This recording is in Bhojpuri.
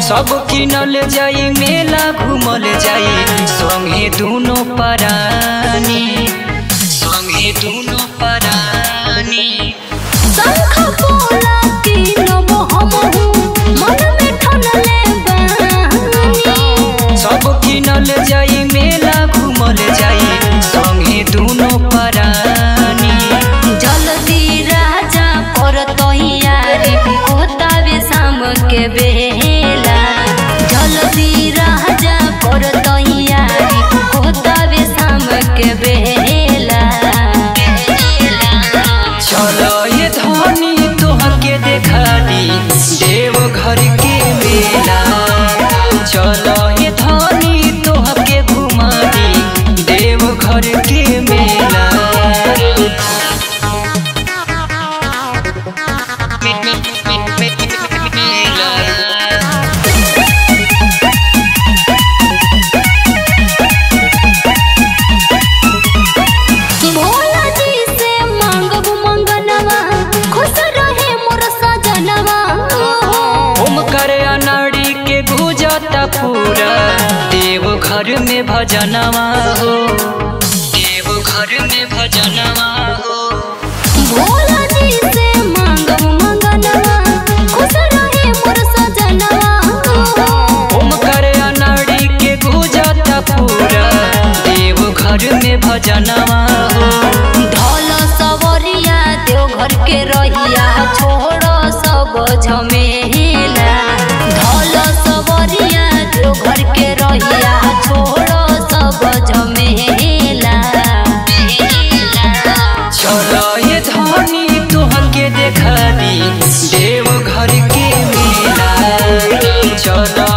सब किनल जाई मेला घूमल जाई संगे दोनों परानी संगे दोनों परानी शंख पोला किनब हमहु मन में ठनले बानी सब किनल जाई मेला घूमल जाई संगे दोनों परानी जल्दी राजा कर तैयारी होतावे शाम के बेला जल्दी राजा कर तैयारी होतावे शाम के बेला चलो ये धनी तोहर के देखा दी देवघर के मेला चलो ये धनी तोहर के घुमा दी देवघर के मेला भोला जी से मांगब मंगनवा खुश रहे मोर सजनवा ओमकार अनाड़ी के गुजता पूरा देवघर में भजनवा हो देवघर में भजनवा हो भोला जी से मांगब मंगनवा खुश रहे मोर सजनवा ओमकार अनाड़ी के गुजता पूरा देवघर में भजनवा हो ढोल सवरिया देवघर के रहिया छोड़ सब झमेला ढोल सवरिया देवघर के रहिया छोड़ सब झमेला चलो ये धनी तोहर के देखा दी देवघर के मेला चलो